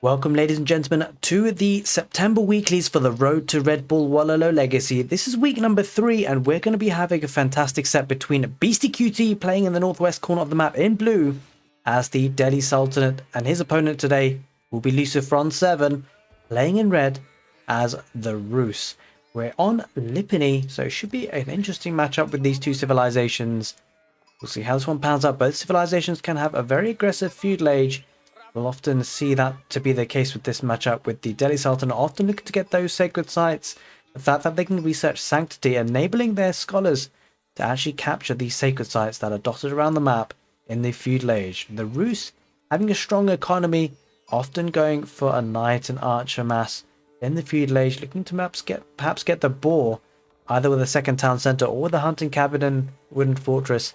Welcome, ladies and gentlemen, to the September weeklies for the Road to Red Bull Wololo Legacy. This is week number 3, and we're going to be having a fantastic set between Beastyqt playing in the northwest corner of the map in blue as the Delhi Sultanate, and his opponent today will be Lucifron 7 playing in red as the Rus. We're on Lipini, so it should be an interesting matchup with these two civilizations. We'll see how this one pans out. Both civilizations can have a very aggressive feudal age. We'll often see that to be the case with this matchup, with the Delhi Sultanate often looking to get those sacred sites. The fact that they can research sanctity, enabling their scholars to actually capture these sacred sites that are dotted around the map in the feudal age. The Rus having a strong economy, often going for a knight and archer mass in the feudal age, looking to perhaps get the boar, either with a second town centre or with a hunting cabin and wooden fortress.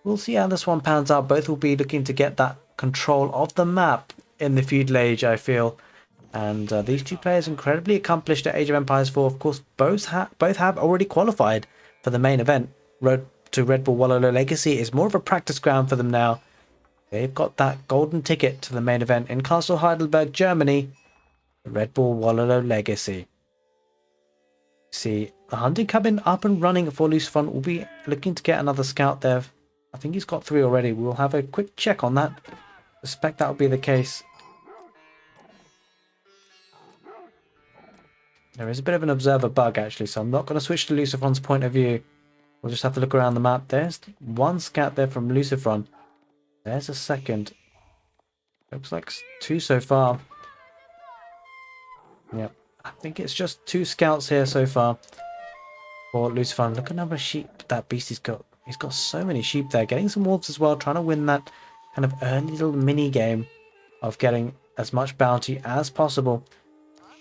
We'll see how this one pans out. Both will be looking to get that control of the map in the feudal age, I feel. And these two players incredibly accomplished at Age of Empires 4. Of course, both have already qualified for the main event. Road to Red Bull Wololo Legacy is more of a practice ground for them now. They've got that golden ticket to the main event in Castle Heidelberg, Germany. The Red Bull Wololo Legacy. See, the hunting cabin up and running for Lucifron. Will be looking to get another scout there. I think he's got 3 already. We'll have a quick check on that. I suspect that will be the case. There is a bit of an observer bug actually, so I'm not going to switch to Lucifron's point of view. We'll just have to look around the map. There's one scout there from Lucifron. There's a second. Looks like 2 so far. Yep, I think it's just 2 scouts here so far for Lucifron. Look at the number of sheep that beastie's got. He's got so many sheep there. Getting some wolves as well, trying to win that kind of early little mini game of getting as much bounty as possible.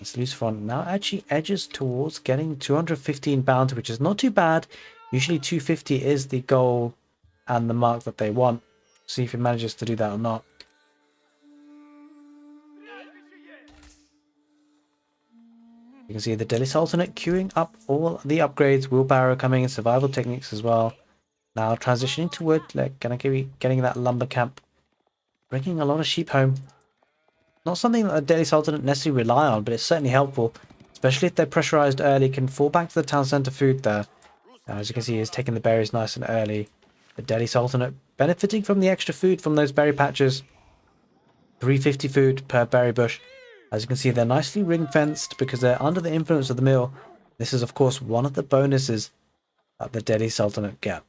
This Lucifron now actually edges towards getting 215 bounty, which is not too bad. Usually 250 is the goal and the mark that they want. See if he manages to do that or not. You can see the Delhi Sultanate queuing up all the upgrades, wheelbarrow coming in, survival techniques as well. Now transitioning to wood, like gonna be getting that lumber camp, bringing a lot of sheep home. Not something that the Delhi Sultanate necessarily rely on, but it's certainly helpful, especially if they're pressurized early, can fall back to the town center food there. As you can see, he's taking the berries nice and early. The Delhi Sultanate benefiting from the extra food from those berry patches. 350 food per berry bush. As you can see, they're nicely ring fenced because they're under the influence of the mill. This is of course one of the bonuses that the Delhi Sultanate get.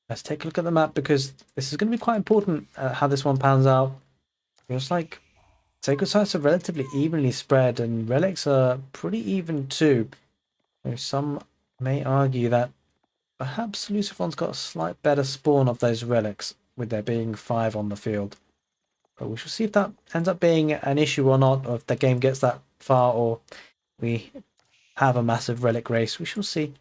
Let's take a look at the map because this is going to be quite important how this one pans out. Feels like sacred sites are relatively evenly spread and relics are pretty even too. Some may argue that perhaps Lucifron's got a slight better spawn of those relics, with there being 5 on the field. But we shall see if that ends up being an issue or not, or if the game gets that far, or we have a massive relic race. We shall see.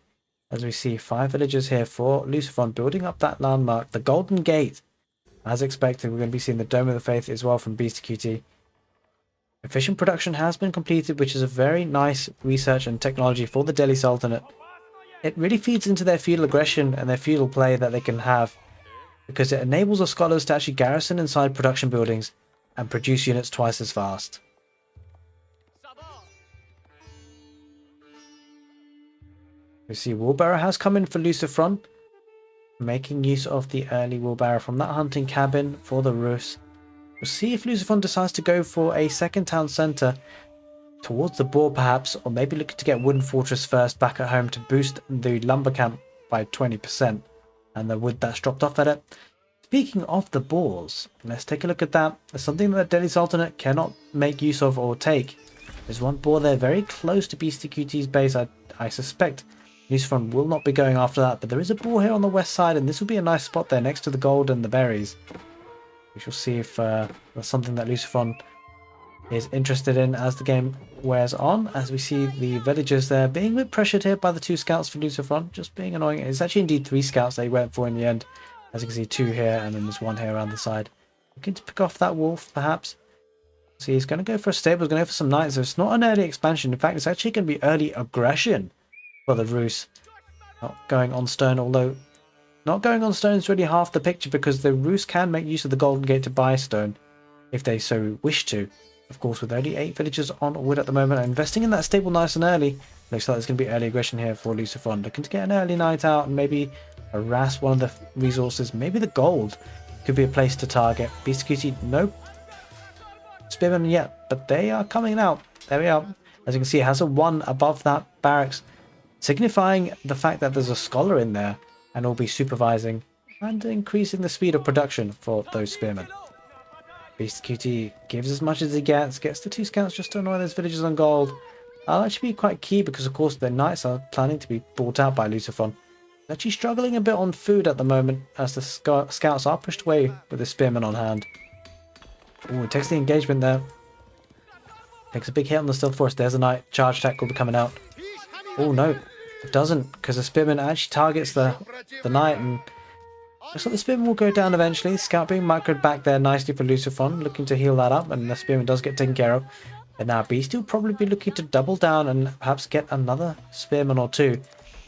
As we see 5 villagers here for Lucifron building up that landmark, the Golden Gate. As expected, we're going to be seeing the Dome of the Faith as well from Beastyqt. Efficient production has been completed, which is a very nice research and technology for the Delhi Sultanate. It really feeds into their feudal aggression and their feudal play that they can have, because it enables the scholars to actually garrison inside production buildings and produce units twice as fast. We see wheelbarrow has come in for Lucifron, making use of the early wheelbarrow from that hunting cabin for the Rus. We'll see if Lucifron decides to go for a second town centre towards the boar perhaps, or maybe looking to get wooden fortress first back at home to boost the lumber camp by 20% and the wood that's dropped off at it. Speaking of the boars, let's take a look at that. There's something that the Delhi Sultanate cannot make use of or take. There's one boar there very close to Beastyqt's base. I suspect Lucifron will not be going after that, but there is a boar here on the west side, and this will be a nice spot there next to the gold and the berries. We shall see if that's something that Lucifron is interested in as the game wears on, as we see the villagers there being a bit pressured here by the 2 scouts for Lucifron, just being annoying. It's actually indeed 3 scouts they went for in the end. As you can see, 2 here, and then there's 1 here around the side. Looking to pick off that wolf, perhaps. See, he's going to go for a stable, he's going to go for some knights, so it's not an early expansion. In fact, it's actually going to be early aggression for the Rus. Not going on stone, although Not going on stone is really half the picture because the Roos can make use of the Golden Gate to buy stone if they so wish to. Of course, with only 8 villagers on wood at the moment, investing in that stable nice and early. Looks like there's going to be early aggression here for Lucifron. Looking to get an early night out and maybe harass one of the resources. Maybe the gold could be a place to target. Beastyqt, nope. Spearmen yet, but they are coming out. There we are. As you can see, it has a 1 above that barracks, signifying the fact that there's a scholar in there and will be supervising and increasing the speed of production for those spearmen. Beastyqt gives as much as he gets the 2 scouts just to annoy those villagers on gold. That'll actually be quite key because of course the knights are planning to be bought out by Lucifron. He's actually struggling a bit on food at the moment as the scouts are pushed away with the spearmen on hand. Ooh, it takes the engagement there. Takes a big hit on the stealth force. There's a knight. Charge attack will be coming out. Oh no, it doesn't, because the spearman actually targets the knight, and looks like the spearman will go down eventually. Scout being microed back there nicely for Lucifron, looking to heal that up, and the spearman does get taken care of. And now Beasty will probably be looking to double down and perhaps get another spearman or 2.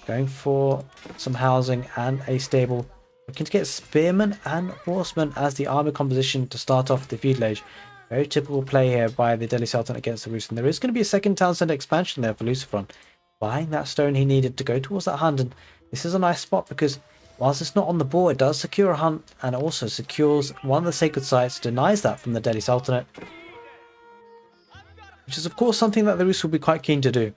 Going for some housing and a stable. Looking to get spearmen and horsemen as the army composition to start off the feudal age. Very typical play here by the Delhi Sultan against the Roos. And there is going to be a second town centre expansion there for Lucifron. Buying that stone he needed to go towards that hunt. And this is a nice spot because whilst it's not on the board, it does secure a hunt and it also secures one of the sacred sites, denies that from the Delhi Sultanate. Which is of course something that the Roos will be quite keen to do.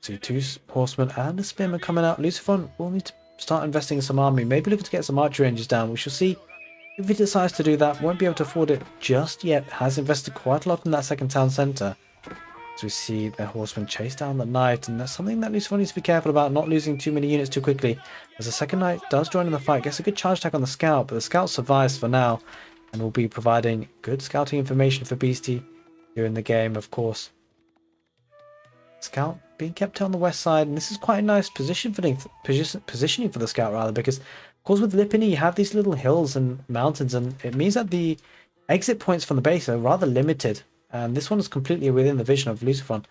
See 2 horsemen and a spearman coming out. Lucifron will need to start investing in some army. Maybe looking to get some archery ranges down. We shall see if he decides to do that. Won't be able to afford it just yet. Has invested quite a lot in that second town centre. So we see the horsemen chase down the knight, and that's something that Lucifron needs to be careful about, not losing too many units too quickly. As the second knight does join in the fight, gets a good charge attack on the scout, but the scout survives for now and will be providing good scouting information for Beasty during the game, of course. Scout being kept on the west side, and this is quite a nice positioning for the scout rather, because of course with Lipini you have these little hills and mountains, and it means that the exit points from the base are rather limited, and this one is completely within the vision of Lucifron.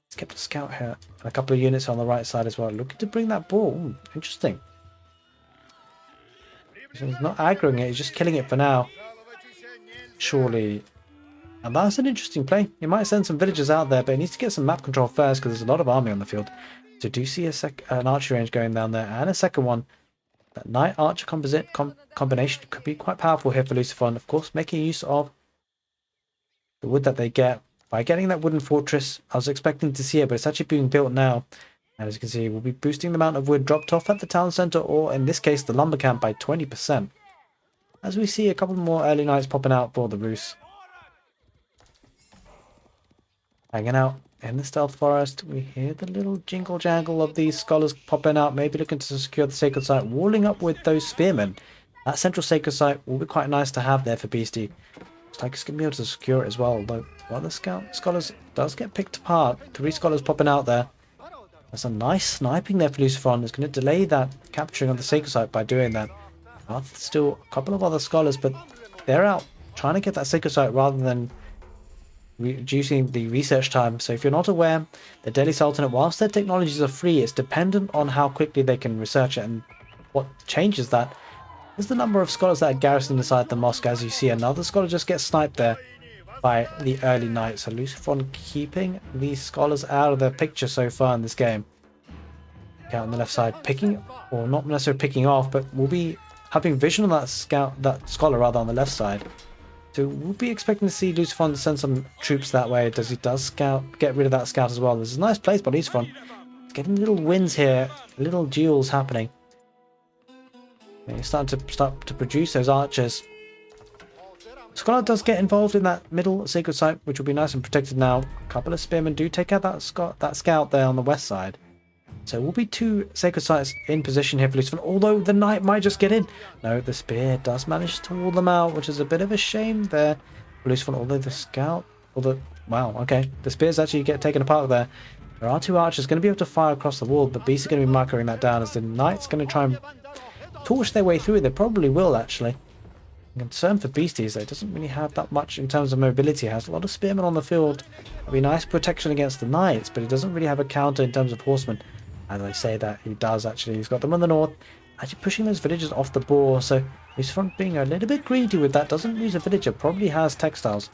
He's kept a scout here and a couple of units on the right side as well, looking to bring that ball. Ooh, interesting. So he's not aggroing it, he's just killing it for now. Surely. And that's an interesting play. You might send some villagers out there, but he needs to get some map control first because there's a lot of army on the field. So do see an archery range going down there and a second one. That knight archer combination could be quite powerful here for Lucifron. Of course, making use of the wood that they get by getting that wooden fortress. I was expecting to see it, but it's actually being built now. And as you can see, we'll be boosting the amount of wood dropped off at the town centre, or in this case, the lumber camp, by 20%. As we see a couple more early knights popping out for the Roos. Hanging out in the stealth forest, we hear the little jingle jangle of these scholars popping out, maybe looking to secure the sacred site, walling up with those spearmen. That central sacred site will be quite nice to have there for Beasty. Looks like it's going to be able to secure it as well, although one of the scholars does get picked apart. 3 scholars popping out there. There's a nice sniping there for Lucifron. It's going to delay that capturing of the sacred site by doing that. Still a couple of other scholars, but they're out trying to get that sacred site rather than reducing the research time. So if you're not aware, the Delhi Sultanate, whilst their technologies are free, it's dependent on how quickly they can research it, and what changes that is the number of scholars that are garrisoned inside the mosque. As you see, another scholar just gets sniped there by the early knight. So Lucifron keeping these scholars out of the picture so far in this game. Out on the left side, picking, or not necessarily picking off, but we'll be having vision on that scholar rather on the left side. So we'll be expecting to see Lucifron send some troops that way. He does get rid of that scout as well. There's a nice place by Lucifron. It's getting little wins here, little duels happening. And he's starting to produce those archers. Scholar does get involved in that middle sacred site, which will be nice and protected now. A couple of spearmen do take out that scout there on the west side. So we'll be 2 sacred sites in position here for Lucifron, although the knight might just get in. No, the spear does manage to wall them out, which is a bit of a shame there for Lucifron, although the scout, wow, okay, the spears actually get taken apart there. There are 2 archers going to be able to fire across the wall, but Beast are going to be microing that down as the knight's going to try and torch their way through. They probably will, actually. The concern for Beastie is that it doesn't really have that much in terms of mobility. It has a lot of spearmen on the field. It'll be nice protection against the knights, but it doesn't really have a counter in terms of horsemen. As I say that, he does actually. He's got them on the north, actually pushing those villagers off the board. So Lucifron being a little bit greedy with that. Doesn't lose a villager. Probably has textiles.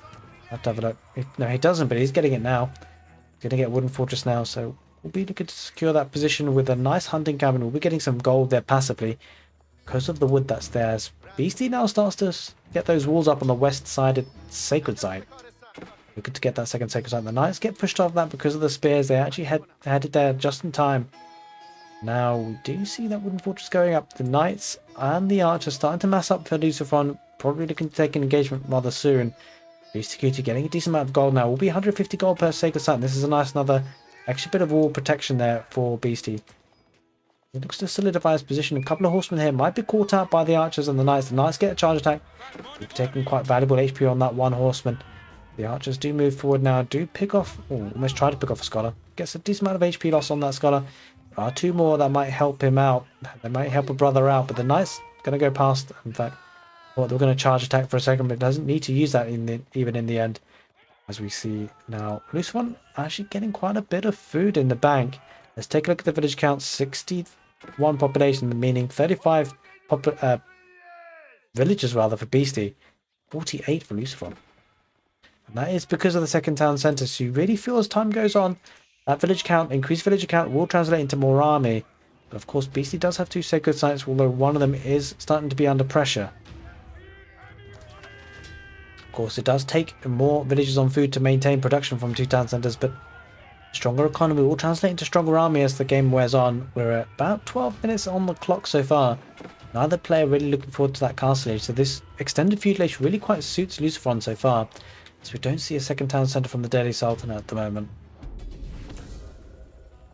Have to have a look. No, he doesn't, but he's getting it now. He's going to get Wooden Fortress now. So we'll be looking to secure that position with a nice hunting cabin. We'll be getting some gold there passively because of the wood that's there. Beastie now starts to get those walls up on the west side, sacred side. Looking to get that second sacred site. The knights get pushed off that because of the spears. They actually headed there just in time. Now we do see that wooden fortress going up. The knights and the archers starting to mass up for Lucifron. Probably looking to take an engagement rather soon. Beastyqt getting a decent amount of gold now. Will be 150 gold per sacred site. This is a nice another extra bit of wall protection there for Beastie. He looks to solidify his position. A couple of horsemen here might be caught out by the archers and the knights. The knights get a charge attack. We've taken quite valuable HP on that one horseman. The archers do move forward now, do pick off, almost try to pick off a scholar. Gets a decent amount of HP loss on that scholar. There are two more that might help him out. They might help a brother out, but the knight's going to go past. In fact, they're going to charge attack for a second, but it doesn't need to use that even in the end. As we see now, Lucifron actually getting quite a bit of food in the bank. Let's take a look at the village count. 61 population, meaning 35 villages rather for Beastie. 48 for Lucifron. And that is because of the second town centre. So you really feel as time goes on, that village count, increased villager count will translate into more army. But of course, Beastie does have two sacred sites, although one of them is starting to be under pressure. Of course, it does take more villagers on food to maintain production from two town centres, but stronger economy will translate into stronger army as the game wears on. We're at about 12 minutes on the clock so far. Neither player really looking forward to that castle age, so this extended feudal age really quite suits Lucifron so far. So we don't see a second town centre from the Delhi Sultanate at the moment.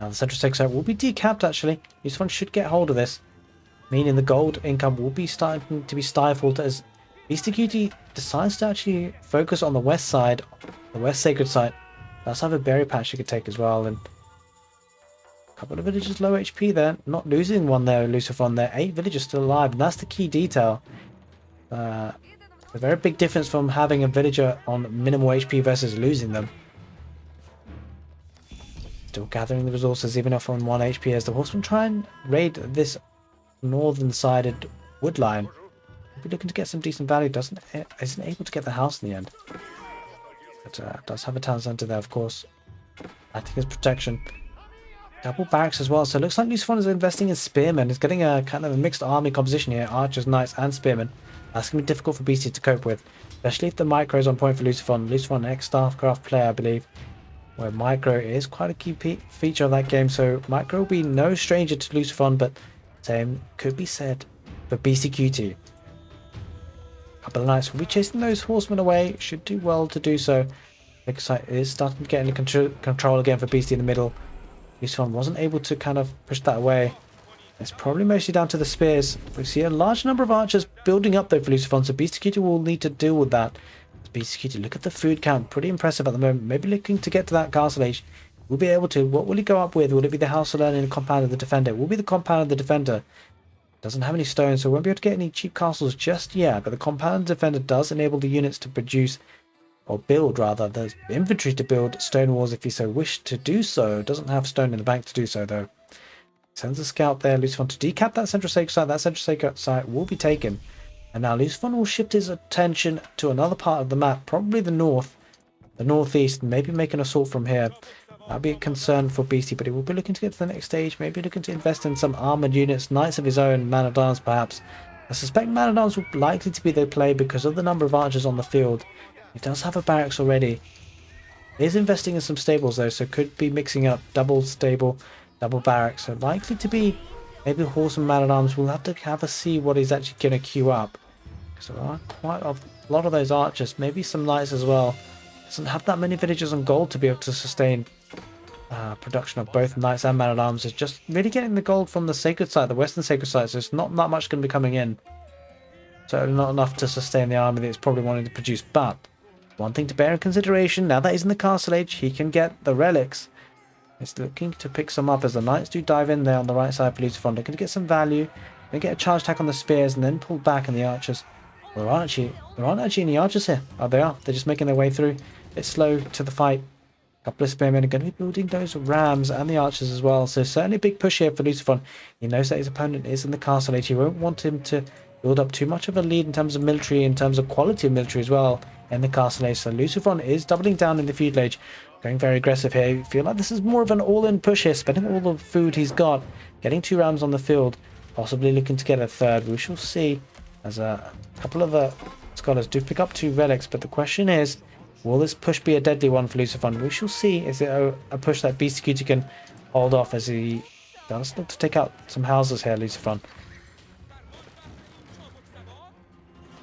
Now the central sacred site will be decapped actually. Lucifron should get hold of this, meaning the gold income will be starting to be stifled as Beastyqt decides to actually focus on the west side, the west sacred site. Does have a berry patch you could take as well, and a couple of villagers low HP there. Not losing one there, Lucifron there. 8 villagers still alive, and that's the key detail. A very big difference from having a villager on minimal HP versus losing them. Still gathering the resources even if on 1 HP as the horsemen try and raid this northern-sided wood line. We'll be looking to get some decent value. Isn't able to get the house in the end. But does have a town centre there, of course. Acting as protection. Double barracks as well. So it looks like Lucifron is investing in spearmen. He's getting a kind of a mixed army composition here. Archers, knights and spearmen. That's going to be difficult for Beastie to cope with. Especially if the micro is on point for Lucifron. Lucifron, ex-Starcraft player, I believe. Where micro is quite a key feature of that game. So micro will be no stranger to Lucifron. But same could be said for Beastyqt. A couple of knights will be chasing those horsemen away. Should do well to do so. Sacred site is starting to get into control again for Beastie in the middle. Lucifron wasn't able to kind of push that away. It's probably mostly down to the spears. We see a large number of archers building up though for Lucifron, so Beastyqt will need to deal with that. Beastyqt, look at the food count, pretty impressive at the moment. Maybe looking to get to that castle age. We'll be able to. What will he go up with? Will it be the House of Learning and Compound of the Defender? It will be the Compound of the Defender. Doesn't have any stones, so won't be able to get any cheap castles just yet. But the Compound of the Defender does enable the units to produce, or build rather, there's inventory to build stone walls if you so wish to do so. Doesn't have stone in the bank to do so though. Sends a scout there, Lucifron, to decap that central sacred site. That central sacred site will be taken. And now Lucifron will shift his attention to another part of the map, probably the north, the northeast, maybe make an assault from here. That'll be a concern for Beastie, but he will be looking to get to the next stage, maybe looking to invest in some armoured units, knights of his own, man-at-arms perhaps. I suspect man-at-arms will likely to be the play because of the number of archers on the field. He does have a barracks already. He is investing in some stables though, so could be mixing up double stable, double barracks. So likely to be maybe horse and man-at-arms. We'll have to have a see what he's actually going to queue up. So there are quite a lot of those archers, maybe some knights as well. Doesn't have that many villagers on gold to be able to sustain production of both knights and man-at-arms. It's just really getting the gold from the sacred site, the western sacred site, so it's not that much going to be coming in. So not enough to sustain the army that it's probably wanting to produce. But one thing to bear in consideration, now that he's in the castle age, he can get the relics. He's looking to pick some up as the knights do dive in there on the right side for Lucifron. Looking to get some value, then get a charge attack on the spears and then pull back on the archers. Well, there aren't actually any archers here. Oh, they are. They're just making their way through. It's slow to the fight. Couple of spearmen are going to be building those rams and the archers as well. So certainly a big push here for Lucifron. He knows that his opponent is in the castle age. He won't want him to build up too much of a lead in terms of military, in terms of quality of military as well in the castle age. So Lucifron is doubling down in the feudal age, going very aggressive here. I feel like this is more of an all-in push here, spending all the food he's got, getting 2 rams on the field, possibly looking to get a third. We shall see, as a couple of the scholars do pick up 2 relics, but the question is, will this push be a deadly one for Lucifron? We shall see. Is it a push that Beastyqt can hold off, as he does look to take out some houses here, Lucifron.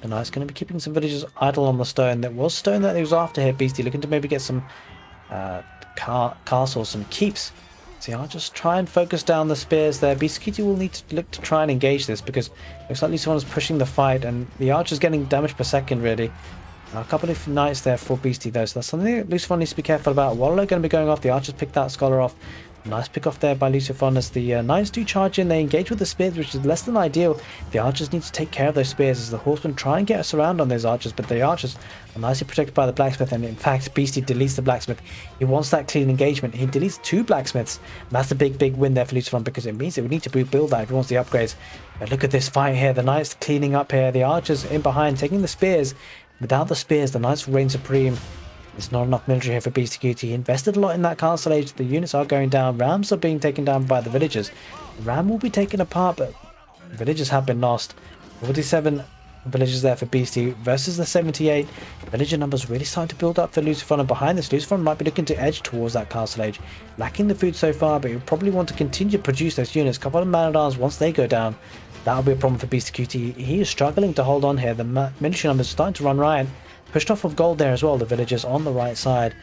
And now it's going to be keeping some villagers idle on the stone. There was stone that he was after here, Beastie, looking to maybe get some castles, some keeps. So I'll just try and focus down the spears there. Beastyqt will need to look to try and engage this, because it looks like Lucifron is pushing the fight, and the archer's getting damage per second, really. A couple of knights there for Beastie, though, so that's something that Lucifron needs to be careful about. Wololo going to be going off. The archers picked that scholar off. Nice pick off there by Lucifron, as the knights do charge in. They engage with the spears, which is less than ideal. The archers need to take care of those spears, as the horsemen try and get us around on those archers, but the archers are nicely protected by the blacksmith. And in fact, Beastie deletes the blacksmith. He wants that clean engagement. He deletes 2 blacksmiths, and that's a big win there for Lucifron, because it means that we need to rebuild that if he wants the upgrades. But look at this fight here. The knights cleaning up here. The archers in behind taking the spears. Without the spears, the knights reign supreme. There's not enough military here for Beastyqt. He invested a lot in that castle age. The units are going down. Rams are being taken down by the villagers. The ram will be taken apart, but the villagers have been lost. 47 villagers there for Beastie versus the 78. Villager numbers really starting to build up for Lucifron, and behind this, Lucifron might be looking to edge towards that castle age. Lacking the food so far, but he'll probably want to continue to produce those units. Couple of man-at-arms, once they go down, that'll be a problem for Beastyqt. He is struggling to hold on here. The military numbers are starting to run riot. Pushed off of gold there as well, the villagers on the right side.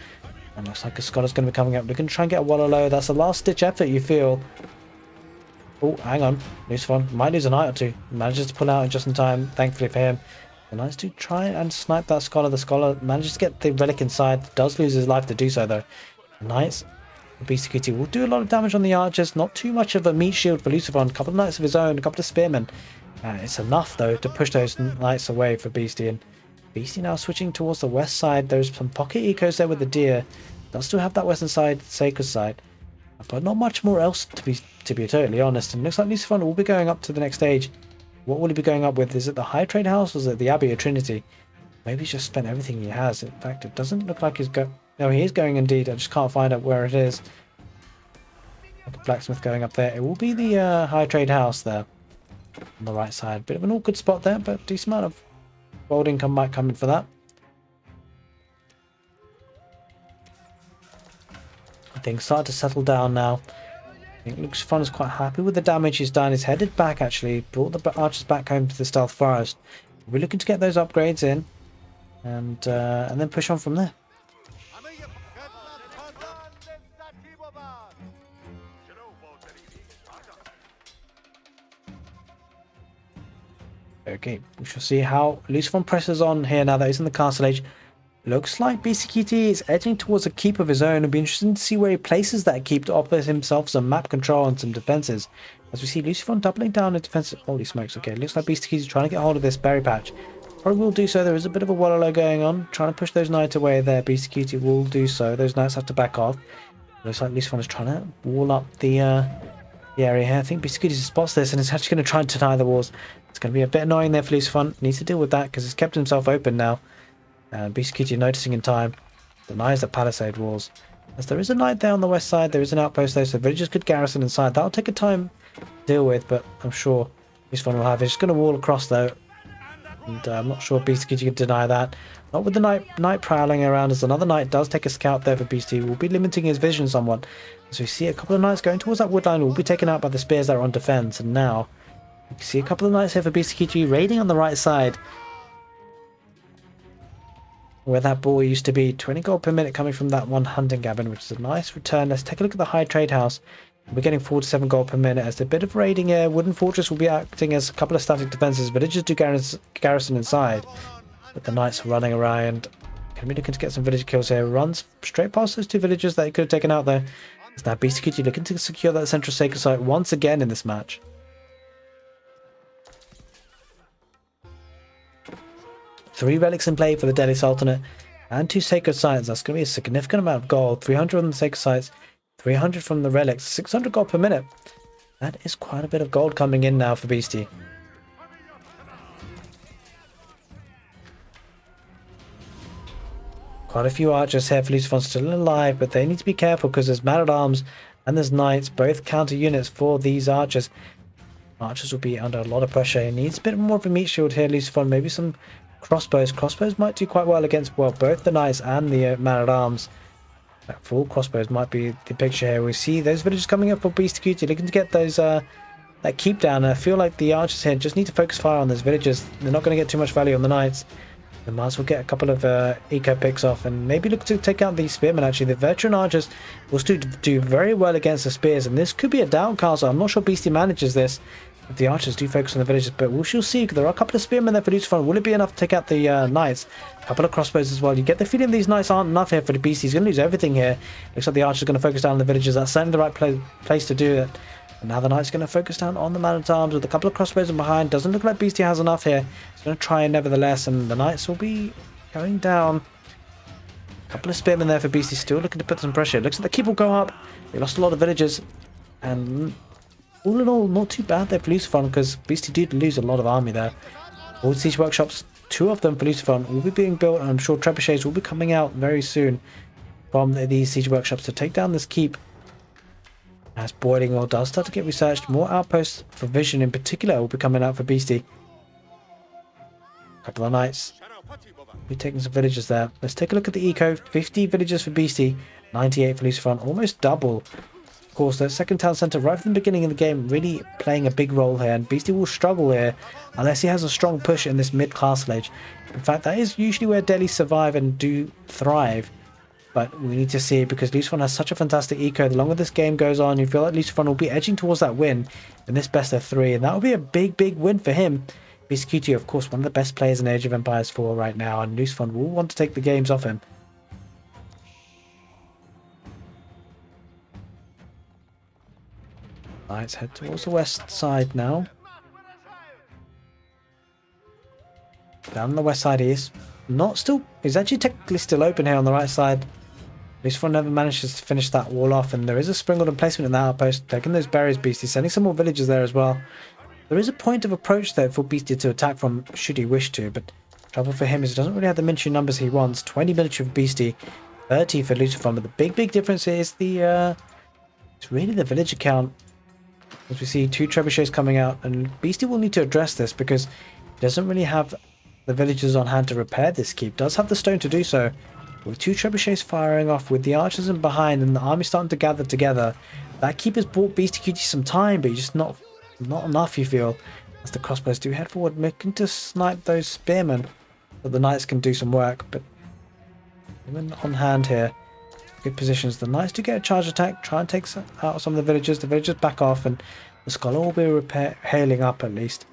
And looks like a scholar's going to be coming up. We're going to try and get a Wololo. That's a last-ditch effort, you feel. Oh, hang on. Lucifron might lose a knight or 2. Manages to pull out just in time, thankfully for him. The knights do try and snipe that scholar. The scholar manages to get the relic inside. Does lose his life to do so, though. The knights, Beastyqt will do a lot of damage on the archers. Not too much of a meat shield for Lucifron. A couple of knights of his own, a couple of spearmen. It's enough, though, to push those knights away for Beastie. And Beastie now switching towards the west side. There's some pocket ecos there with the deer. Does still have that western side, sacred side, but not much more else, to be totally honest. And looks like Lucifron will be going up to the next stage. What will he be going up with? Is it the High Trade House, or is it the Abbey of Trinity? Maybe he's just spent everything he has. In fact, it doesn't look like he's going. No, he is going indeed. I just can't find out where it is. The blacksmith going up there. It will be the High Trade House there on the right side. Bit of an awkward spot there, but decent amount of gold income might come in for that. Things start to settle down now. I think Lucifron is quite happy with the damage he's done. He's headed back, actually. Brought the archers back home to the stealth forest. We're looking to get those upgrades in, and then push on from there. Okay, we shall see how Lucifron presses on here now that he's in the castle age. Looks like Beastyqt is edging towards a keep of his own. It'll be interesting to see where he places that keep to offer himself some map control and some defenses. As we see Lucifron doubling down in defense. Holy smokes, okay. Looks like Beastyqt is trying to get hold of this berry patch. Probably will do so. There is a bit of a Wololo going on. Trying to push those knights away there. Beastyqt will do so. Those knights have to back off. Looks like Lucifron is trying to wall up the area here. I think Beastyqt spots this and is actually going to try and deny the walls. It's going to be a bit annoying there for Lucifron. Needs to deal with that because he's kept himself open now. Beastyqt noticing in time. Denies the palisade walls. As there is a knight there on the west side. There is an outpost there, so villagers could garrison inside. That'll take a time to deal with, but I'm sure Lucifron will have it. He's just going to wall across though. And I'm not sure Beastyqt can deny that. Not with the knight prowling around, as another knight does take a scout there for Beastie. Will be limiting his vision somewhat. As we see a couple of knights going towards that woodline, will be taken out by the spears that are on defense. And now you can see a couple of knights here for Beastyqt raiding on the right side, where that ball used to be. 20 gold per minute coming from that one hunting cabin, which is a nice return. Let's take a look at the High Trade House. We're getting 47 gold per minute as a bit of raiding here. Wooden Fortress will be acting as a couple of static defenses. Villagers do garrison inside, but the knights are running around. Can be looking to get some villager kills here. Runs straight past those 2 villagers that he could have taken out though. It's now Beastyqt looking to secure that central sacred site once again in this match. Three relics in play for the Delhi Sultanate, and 2 sacred sites. That's going to be a significant amount of gold. 300 on the sacred sites, 300 from the relics, 600 gold per minute. That is quite a bit of gold coming in now for Beasty. Quite a few archers here for Lucifron still alive, but they need to be careful because there's man-at-arms and there's knights, both counter units for these archers. Archers will be under a lot of pressure. He needs a bit more of a meat shield here, Lucifron. Maybe some crossbows. Crossbows might do quite well against, well, both the knights and the man-at-arms. Full crossbows might be the picture here. We see those villagers coming up for Beastyqt, looking to get those that keep down. I feel like the archers here just need to focus fire on those villagers. They're not going to get too much value on the knights. They might as well get a couple of eco picks off and maybe look to take out the spearmen. Actually, the veteran archers will still do very well against the spears, and this could be a down castle. I'm not sure Beasty manages this if the archers do focus on the villagers, but we shall see. There are a couple of spearmen there for Lucifron. Will it be enough to take out the knights? A couple of crossbows as well. You get the feeling these knights aren't enough here for the Beastie. He's going to lose everything here. Looks like the archers are going to focus down on the villagers. That's certainly the right place to do it. And now the knight's going to focus down on the man-at-arms with a couple of crossbows in behind. Doesn't look like Beastie has enough here. He's going to try nevertheless, and the knights will be going down. A couple of spearmen there for Beastie, still looking to put some pressure. Looks like the keep will go up. They lost a lot of villagers, and all in all, not too bad there for Lucifron, because Beastie did lose a lot of army there. All siege workshops, 2 of them for Lucifron, will be being built, and I'm sure trebuchets will be coming out very soon from these siege workshops to take down this keep. As boiling oil does start to get researched, more outposts for vision in particular will be coming out for Beastie. A couple of knights. We're taking some villagers there. Let's take a look at the eco. 50 villagers for Beastie, 98 for Lucifron, almost double. Of course, the second town centre right from the beginning of the game really playing a big role here, and Beastie will struggle here unless he has a strong push in this mid-castle age. In fact, that is usually where Delhi survive and do thrive. But we need to see, because Lucifron has such a fantastic eco. The longer this game goes on, you feel like Lucifron will be edging towards that win in this best of 3, and that will be a big, big win for him. Beastyqt, of course, one of the best players in Age of Empires 4 right now, and Lucifron will want to take the games off him. Let's head towards the west side now. Down on the west side he is. He's actually technically still open here on the right side. Lucifron never manages to finish that wall off, and there is a sprinkled emplacement in that outpost. Taking those berries, Beastie, sending some more villagers there as well. There is a point of approach there for Beastie to attack from, should he wish to, but trouble for him is he doesn't really have the military numbers he wants. 20 military for Beastie, 30 for Lucifron, but the big difference is it's really the villager count. As we see 2 trebuchets coming out, and Beastie will need to address this because he doesn't really have the villagers on hand to repair this keep. Does have the stone to do so. With 2 trebuchets firing off, with the archers in behind and the army starting to gather together, that keep has bought Beastyqt some time, but he's just not enough, you feel, as the crossbows do head forward, looking to snipe those spearmen, but the knights can do some work. But even on hand here, good positions. The knights do get a charge attack, try and take out some of the villagers. The villagers back off, and the scholar will be hailing up at least.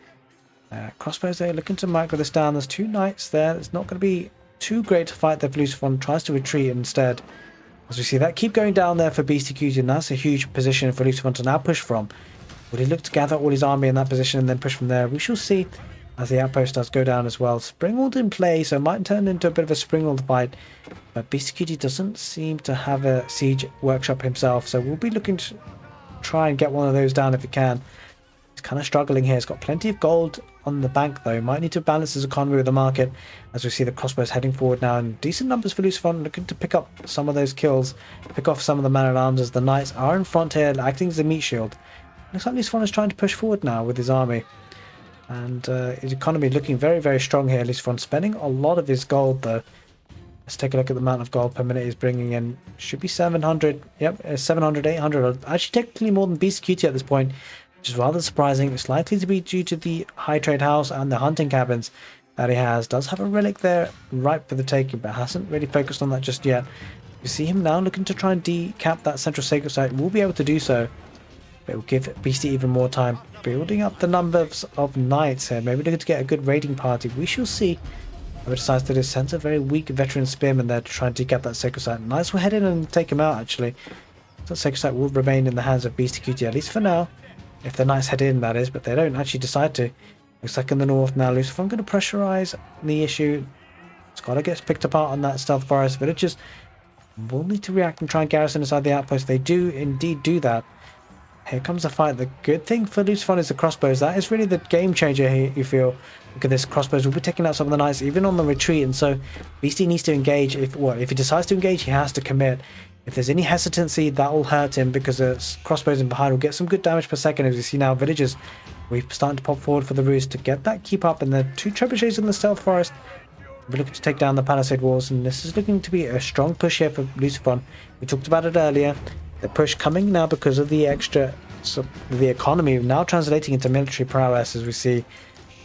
Crossbows there, looking to micro this down. There's 2 knights there. It's not going to be too great to fight there for Lucifron. Tries to retreat instead. As we see that keep going down there for Beastyqt, and that's a huge position for Lucifron to now push from. Would he look to gather all his army in that position and then push from there? We shall see, as the outpost does go down as well. Springald in play, so it might turn into a bit of a Springald fight. But Beastyqt doesn't seem to have a siege workshop himself, so we'll be looking to try and get one of those down if we can. He's kind of struggling here. He's got plenty of gold on the bank though. Might need to balance his economy with the market, as we see the crossbows heading forward now, and decent numbers for Lucifron, looking to pick up some of those kills, pick off some of the man-at-arms as the knights are in front here, acting as a meat shield. Looks like Lucifron is trying to push forward now with his army, and his economy looking very strong here. Lucifron spending a lot of his gold though. Let's take a look at the amount of gold per minute he's bringing in. Should be 700. Yep, 700, 800. Actually, technically more than Beastyqt at this point, which is rather surprising. It's likely to be due to the high trade house and the hunting cabins that he has. Does have a relic there ripe for the taking, but hasn't really focused on that just yet. You see him now looking to try and decap that central sacred site. Will be able to do so, but it will give Beastie even more time. Building up the numbers of knights here. Maybe looking to get a good raiding party. We shall see. Whoever decides to do, sends a very weak veteran spearman there to try and decap that sacred site. Knights will head in and take him out actually. That sacred site will remain in the hands of Beastyqt, at least for now. If the knights head in, that is, but they don't actually decide to. Looks like in the north now, Lucifron going to pressurize the issue. Scholar gets picked apart on that stealth forest. Villagers will need to react and try and garrison inside the outpost. They do indeed do that. Here comes the fight. The good thing for Lucifron is the crossbows. That is really the game changer here, you feel. Look at this. Crossbows will be taking out some of the knights, even on the retreat. And so Beastie needs to engage. If he decides to engage, he has to commit. If there's any hesitancy, that will hurt him because the crossbows in behind will get some good damage per second. As you see now, villagers, we're starting to pop forward for the roost to get that keep up. And the 2 trebuchets in the stealth forest. We're looking to take down the palisade walls. And this is looking to be a strong push here for Lucifron. We talked about it earlier. The push coming now because of the extra, so the economy now translating into military prowess, as we see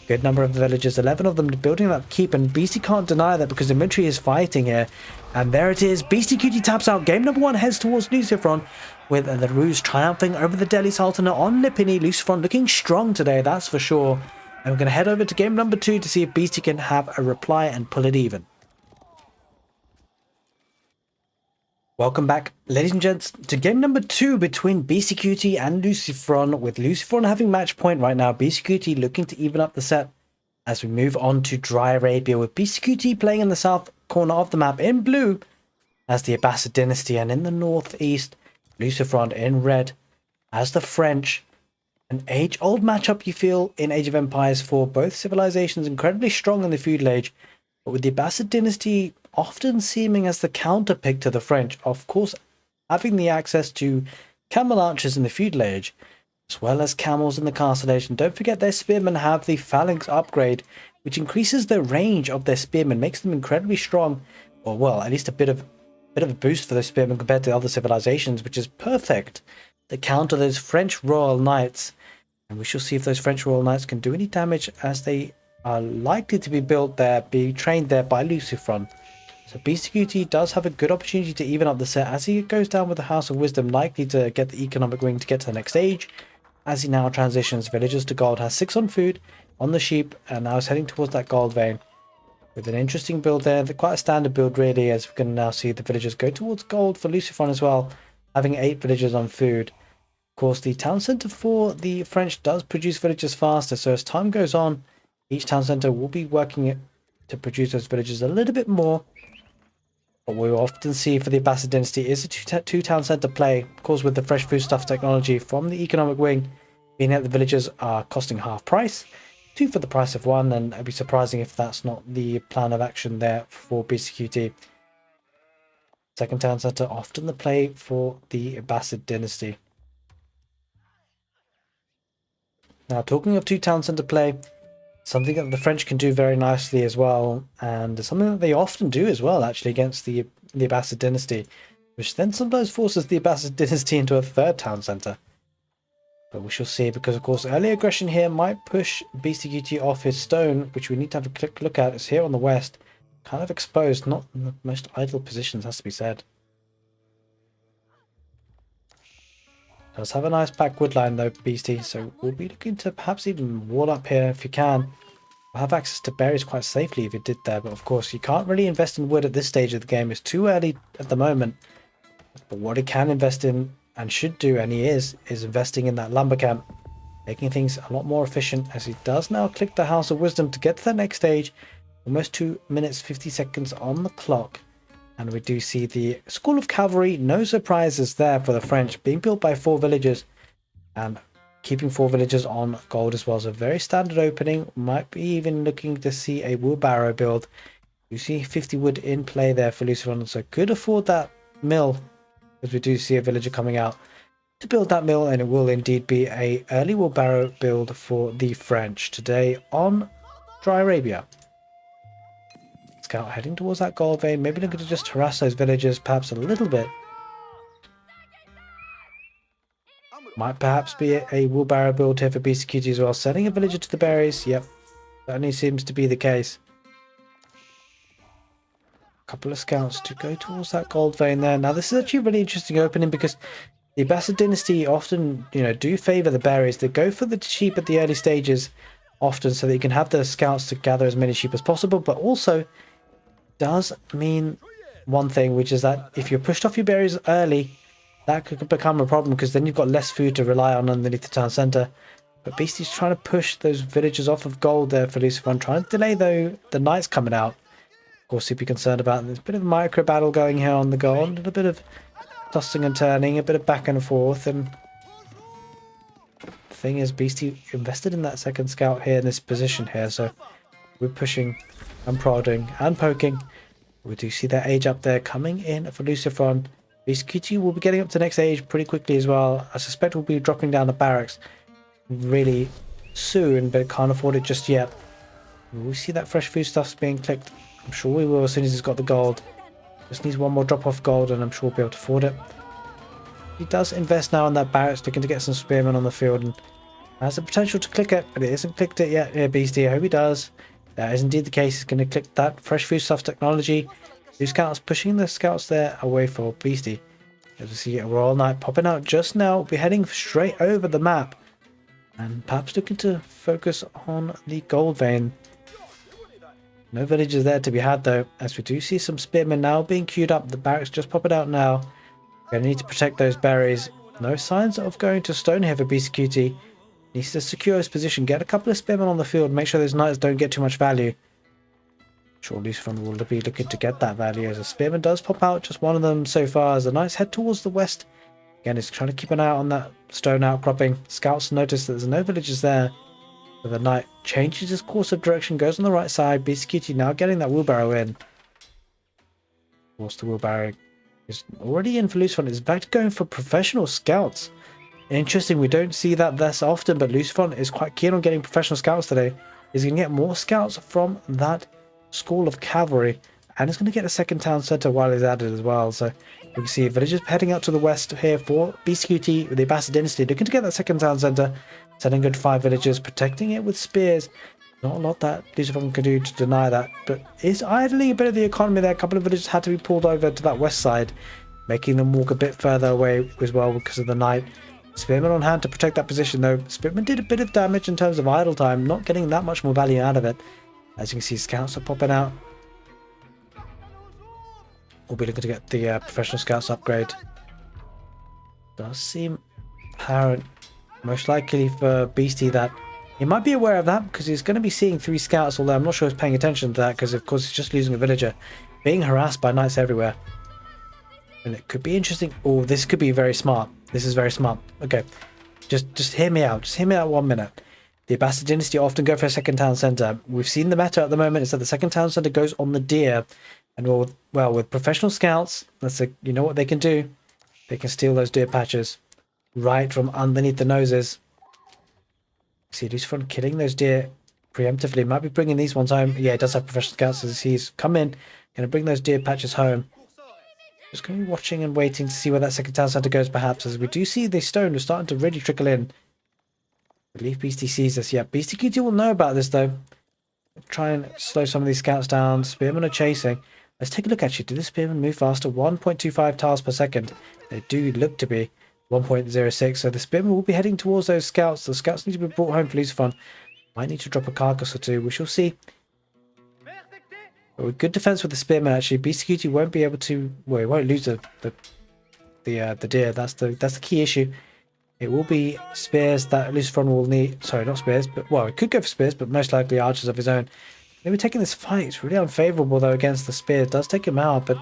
good number of the villagers, 11 of them building that keep, and Beastie can't deny that because the military is fighting here. And there it is, Beastyqt taps out. Game number 1 heads towards Lucifron with the Ruse triumphing over the Delhi Sultanate on Lipini. Lucifron looking strong today, that's for sure. And we're going to head over to game number 2 to see if Beastie can have a reply and pull it even. Welcome back, ladies and gents, to game number 2 between Beastyqt and Lucifron, with Lucifron having match point right now. Beastyqt looking to even up the set as we move on to Dry Arabia, with Beastyqt playing in the south corner of the map in blue as the Abbasid dynasty, and in the northeast, Lucifron in red as the French. An age-old matchup, you feel, in Age of Empires for both civilizations, incredibly strong in the feudal age, but with the Abbasid dynasty often seeming as the counter pick to the French, of course having the access to camel archers in the feudal age, as well as camels in the castle age. And don't forget their spearmen have the phalanx upgrade, which increases the range of their spearmen, makes them incredibly strong, or well, at least a bit of a boost for those spearmen compared to other civilizations, which is perfect to counter those French royal knights. And we shall see if those French royal knights can do any damage, as they are likely to be built there, be trained there by Lucifron. So Beastyqt does have a good opportunity to even up the set as he goes down with the House of Wisdom, likely to get the economic wing to get to the next stage. As he now transitions villagers to gold, has 6 on food, on the sheep, and now is heading towards that gold vein. With an interesting build there, quite a standard build really, as we can now see the villagers go towards gold for Lucifron as well, having 8 villagers on food. Of course, the town centre for the French does produce villagers faster, so as time goes on, each town centre will be working to produce those villagers a little bit more. What we often see for the Abbasid dynasty is a 2 town centre play, of course with the fresh foodstuff technology from the economic wing, being that the villagers are costing half price, 2 for the price of 1, and it'd be surprising if that's not the plan of action there for Beastyqt. Second town centre, often the play for the Abbasid dynasty. Now, talking of 2 town centre play, something that the French can do very nicely as well, and something that they often do as well, actually, against the Abbasid dynasty, which then sometimes forces the Abbasid dynasty into a 3rd town centre. But we shall see, because of course early aggression here might push Beastyqt off his stone, which we need to have a quick look at. It's here on the west, kind of exposed, not in the most ideal positions, has to be said. Does have a nice back wood line though, Beastie, so we'll be looking to perhaps even wall up here if you can. We'll have access to berries quite safely if you did there, but of course you can't really invest in wood at this stage of the game. It's too early at the moment. But what he can invest in, and should do, and he is investing in that lumber camp, making things a lot more efficient, as he does now click the House of Wisdom to get to the next stage. Almost 2 minutes 50 seconds on the clock. And we do see the School of Cavalry, no surprises there for the French, being built by 4 villagers and keeping 4 villagers on gold as well. So very standard opening. Might be even looking to see a wheelbarrow build. You see 50 wood in play there for Lucifron, so could afford that mill, as we do see a villager coming out to build that mill, and it will indeed be a early wheelbarrow build for the French today on Dry Arabia. Scout heading towards that gold vein, maybe looking to just harass those villagers perhaps a little bit. Might perhaps be a wheelbarrow build here for Beastyqt as well, sending a villager to the berries. Yep, that only seems to be the case. A couple of scouts to go towards that gold vein there. Now this is actually a really interesting opening, because the Abbasid dynasty often, do favour the berries. They go for the sheep at the early stages often, so that you can have the scouts to gather as many sheep as possible, but also does mean one thing, which is that if you're pushed off your berries early, that could become a problem, because then you've got less food to rely on underneath the town centre. But Beastie's trying to push those villagers off of gold there for Lucifron, trying to delay though the knights coming out. Of course, he'd be concerned about. There's a bit of a micro battle going here on the goal. A little bit of tossing and turning, a bit of back and forth. And the thing is, Beastie invested in that second scout here in this position here. So we're pushing and prodding and poking. We do see that age up there coming in for Lucifron. Beastyqt will be getting up to next age pretty quickly as well. I suspect we'll be dropping down the barracks really soon, but can't afford it just yet. We see that fresh foodstuffs being clicked. I'm sure we will as soon as he's got the gold. Just needs one more drop off gold and I'm sure we'll be able to afford it. He does invest now in that barracks, looking to get some spearmen on the field and has the potential to click it, but it isn't clicked it yet. Yeah, Beastie, I hope he does. That is indeed the case. He's going to click that fresh foodstuffs technology. Two scouts pushing the scouts there away for Beastie. As we see a Royal Knight popping out just now. We'll be heading straight over the map. And perhaps looking to focus on the gold vein. No villagers there to be had though, as we do see some spearmen now being queued up. The barracks just popping out now. We're going to need to protect those berries. No signs of going to stone here for Beastyqt. Needs to secure his position. Get a couple of spearmen on the field. Make sure those knights don't get too much value. Sure, Lucifron will be looking to get that value as a spearman does pop out. Just one of them so far as the knights head towards the west. Again, he's trying to keep an eye on that stone outcropping. Scouts notice that there's no villagers there. So the knight changes his course of direction, goes on the right side. Beastyqt now getting that wheelbarrow in. Of course, the wheelbarrow is already in for Lucifron. It's back to going for professional scouts. Interesting, we don't see that less often, but Lucifron is quite keen on getting professional scouts today. He's going to get more scouts from that school of cavalry, and he's going to get a second town centre while he's at it as well. So we can see villagers heading out to the west here for Beastyqt with the Abbasid dynasty, looking to get that second town centre, sending good 5 villagers, protecting it with spears. Not a lot that Lucifron can do to deny that, but is idling a bit of the economy there. A couple of villagers had to be pulled over to that west side, making them walk a bit further away as well because of the night. Spearman on hand to protect that position though. Spearman did a bit of damage in terms of idle time, not getting that much more value out of it. As you can see, scouts are popping out. We'll be looking to get the professional scouts upgrade. Does seem apparent, most likely for Beastie, that he might be aware of that because he's going to be seeing 3 scouts, although I'm not sure he's paying attention to that because of course he's just losing a villager. Being harassed by knights everywhere. And it could be interesting. Oh, this could be very smart. This is very smart. Okay, just hear me out. Just hear me out 1 minute. The Abbasid dynasty often go for a second town centre. We've seen the meta at the moment is that the second town centre goes on the deer. And well, with professional scouts, you know what they can do? They can steal those deer patches right from underneath the noses. See, Lucifron killing those deer preemptively. Might be bringing these ones home. Yeah, he does have professional scouts as he's come in. Going to bring those deer patches home. Just going to be watching and waiting to see where that second town centre goes, perhaps, as we do see the stone is starting to really trickle in. I believe Beastie sees this. Yeah, Beastyqt will know about this, though. Try and slow some of these scouts down. Spearmen are chasing. Let's take a look, actually. Do the spearmen move faster? 1.25 tiles per second. They do look to be 1.06. So the spearmen will be heading towards those scouts. The scouts need to be brought home for Lucifron. Might need to drop a carcass or two. We shall see. But with good defense with the spearmen, actually, Beastyqt won't be able to. Well, he won't lose the deer. That's the key issue. It will be spears that Lucifron will need. Sorry, not spears, but well, it could go for spears, but most likely archers of his own. Maybe taking this fight. It's really unfavourable though against the spear. It does take him out, but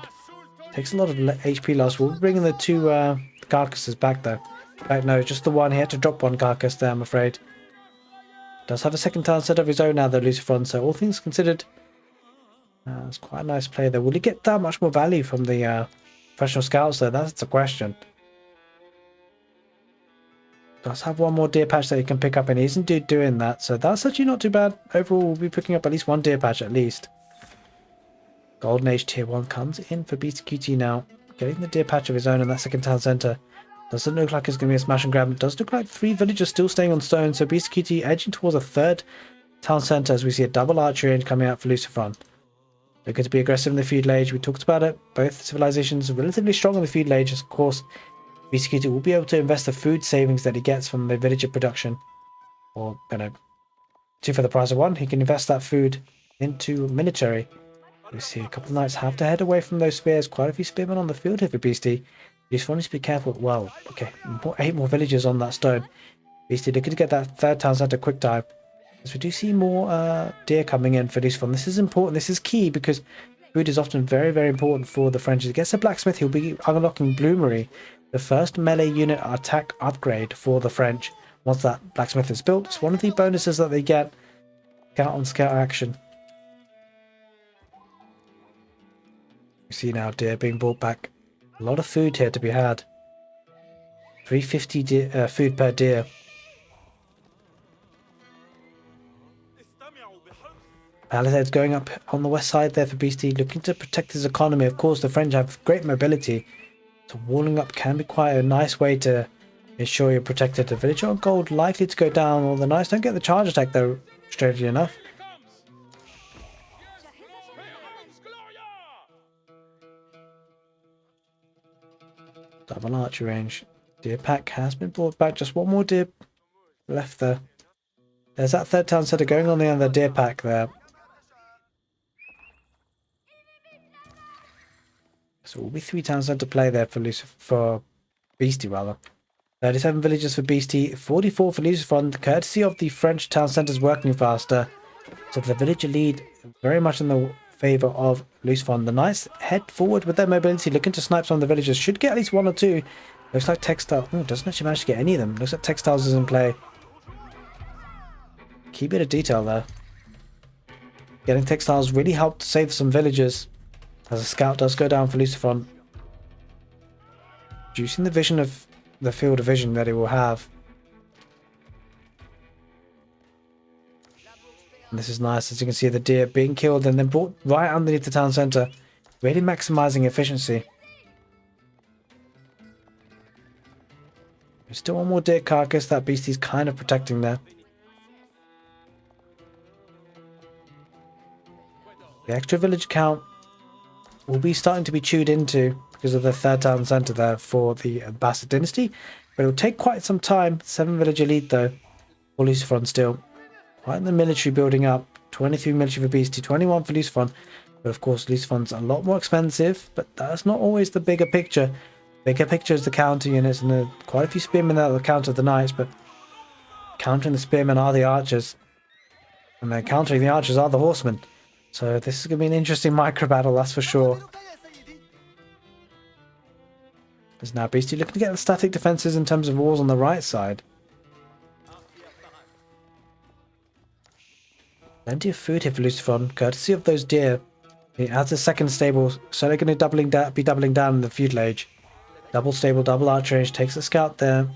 takes a lot of HP loss. We'll be bringing the 2 carcasses back though. In fact, no, just the one. He had to drop 1 carcass there, I'm afraid. Does have a second town set of his own now though, Lucifron. So all things considered, it's quite a nice play there. Will he get that much more value from the professional scouts though? That's the question. Does have 1 more deer patch that he can pick up, and he isn't doing that, so that's actually not too bad. Overall, we'll be picking up at least 1 deer patch at least. Golden Age Tier 1 comes in for Beastyqt now, getting the deer patch of his own in that second town centre. Doesn't look like it's going to be a smash and grab. It does look like 3 villagers still staying on stone, so Beastyqt edging towards a 3rd town centre as we see a double archery range coming out for Lucifron. Looking to be aggressive in the feudal age. We talked about it. Both civilizations are relatively strong in the feudal age, of course. Beastyqt will be able to invest the food savings that he gets from the villager production, or 2 for the price of 1. He can invest that food into military. We see a couple of knights have to head away from those spears. Quite a few spearmen on the field here for Beastie. Lucifron needs to be careful. Well, okay, 8 more villagers on that stone. Beastie looking to get that 3rd town centre quick time. As we do see more deer coming in for Lucifron. This is important. This is key because Food is often very, very important for the French. Against the blacksmith, he'll be unlocking Bloomery, the first melee unit attack upgrade for the French. Once that blacksmith is built, it's one of the bonuses that they get. Scout on scout action. You see now deer being brought back. A lot of food here to be had. 350 food per deer. Palisades going up on the west side there for Beastie, looking to protect his economy. Of course, the French have great mobility, so walling up can be quite a nice way to ensure you're protected. The villager on gold likely to go down, or the Knights don't get the charge attack though, strangely enough. Double archer range. Deer pack has been brought back. Just one more deer left there. There's that third town centre going on the other deer pack there. So it will be 3 town centre play there for Beastie rather. 37 villages for Beastie, 44 for Lucifron, courtesy of the French town centres working faster. So the villager lead very much in the favour of Lucifron. The Knights head forward with their mobility, looking to snipe some of the villagers. Should get at least 1 or 2. Looks like textile. Oh, doesn't actually manage to get any of them. Looks like textiles is in play. Key bit of detail there. Getting textiles really helped save some villagers, as a scout does go down for Lucifron. Reducing the vision of the field of vision that it will have. And this is nice, as you can see the deer being killed and then brought right underneath the town centre, really maximising efficiency. There's still one more deer carcass that Beastie's kind of protecting there. The extra village count will be starting to be chewed into because of the third town centre there for the Abbasid dynasty, but it will take quite some time. 7 village elite though for Lucifron still. Quite in the military building up. 23 military for Beastie, 21 for Lucifron. But of course Lucifron's a lot more expensive, but that's not always the bigger picture. Bigger picture is the counter units, and there are quite a few spearmen that will counter the knights, but countering the spearmen are the archers. And then countering the archers are the horsemen. So this is going to be an interesting micro battle, that's for sure. There's now Beastie looking to get the static defenses in terms of walls on the right side. Plenty of food here for Lucifron, courtesy of those deer. He adds a second stable, so they're going to be doubling down in the futilage. Double stable, double arch range, takes the scout there.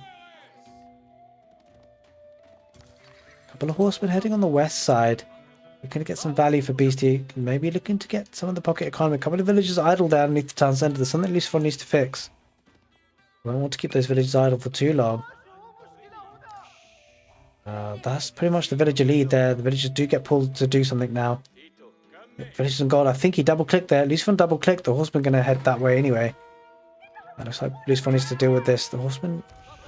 Couple of horsemen heading on the west side. We're going to get some value for Beastie. Maybe looking to get some of the pocket economy. A couple of villages idle down underneath the town centre. There's something Lucifron needs to fix. We don't want to keep those villages idle for too long. That's pretty much the villager lead there. The villagers do get pulled to do something now. Villagers in gold. I think he double-clicked there. Lucifron double-clicked. The horsemen going to head that way anyway. It looks like Lucifron needs to deal with this. The horsemen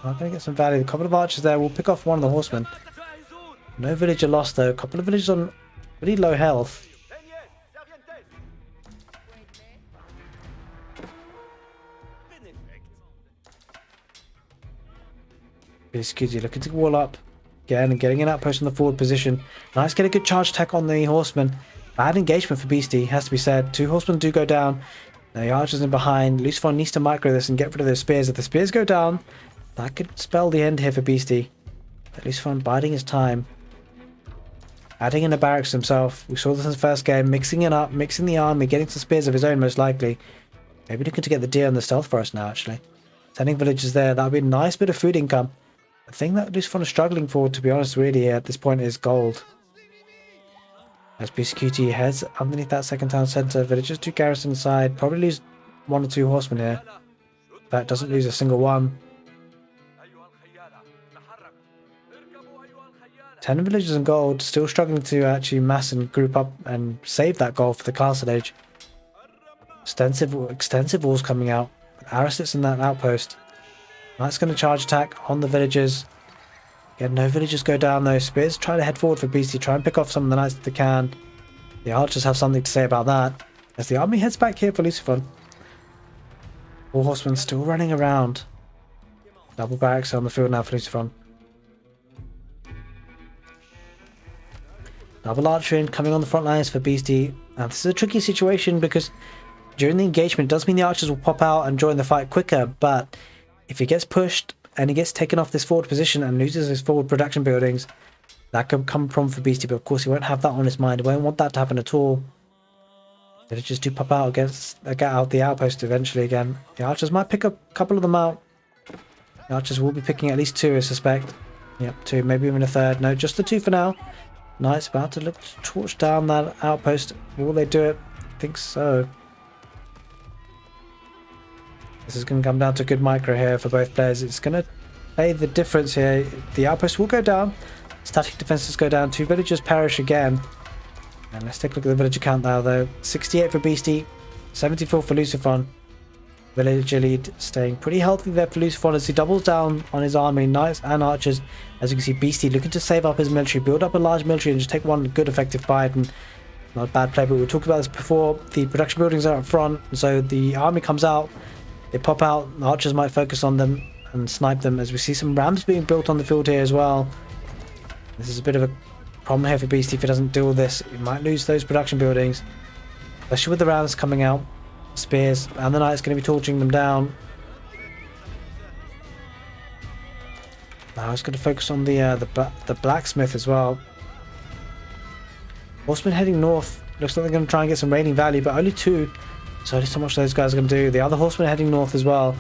are going to get some value. A couple of archers there. We'll pick off one of the horsemen. No villager lost though. A couple of villagers on pretty low health. Beastyqt looking to wall up again and getting an outpost in the forward position. Nice, get a good charge attack on the horseman. Bad engagement for Beastie, has to be said. 2 horsemen do go down. Now the archers in behind. Lucifron needs to micro this and get rid of those spears. If the spears go down, that could spell the end here for Beastie. But Lucifron biding his time. Adding in a barracks himself. We saw this in the first game. Mixing it up, mixing the army, getting some spears of his own most likely. Maybe looking to get the deer on the stealth forest now actually. Sending villagers there. That would be a nice bit of food income. The thing that Lucifron is struggling for, to be honest, really at this point is gold. As Beastyqt heads underneath that second town centre, villagers do garrison inside. Probably lose 1 or 2 horsemen here. That doesn't lose a single one. 10 villagers in gold, still struggling to actually mass and group up and save that gold for the castle age. Extensive walls coming out. Arrow sits in that outpost. That's going to charge attack on the villagers. Again, no villagers go down though. Spears try to head forward for Beastie. Try and pick off some of the knights that they can. The archers have something to say about that. As the army heads back here for Lucifron. 4 horsemen still running around. Double barracks on the field now for Lucifron. Double archer coming on the front lines for Beasty. Now this is a tricky situation because during the engagement it does mean the archers will pop out and join the fight quicker, but if he gets pushed and he gets taken off this forward position and loses his forward production buildings, that could come from for Beasty, but of course he won't have that on his mind. He won't want that to happen at all. Villagers do pop out against, get out the outpost eventually again. The archers might pick a couple of them out. The archers will be picking at least 2, I suspect. Yep, 2, maybe even a third. No, just the 2 for now. Knights about to look to torch down that outpost. Will they do it? I think so. This is going to come down to a good micro here for both players. It's going to play the difference here. The outpost will go down. Static defenses go down. 2 villagers perish again. And let's take a look at the villager count now though. 68 for Beasty, 74 for Lucifron. Villager lead staying pretty healthy there for Lucifron as he doubles down on his army, knights and archers. As you can see, Beasty looking to save up his military, build up a large military and just take one good effective fight. And not a bad play, but we talked about this before. The production buildings are up front, so the army comes out, they pop out, the archers might focus on them and snipe them, as we see some rams being built on the field here as well. This is a bit of a problem here for Beasty. If he doesn't deal with this, he might lose those production buildings, especially with the rams coming out. Spears and the knight's going to be torching them down. Now he's going to focus on the blacksmith as well. Horsemen heading north. Looks like they're going to try and get some raiding value, but only 2. So only so much those guys are going to do. The other horsemen heading north as well.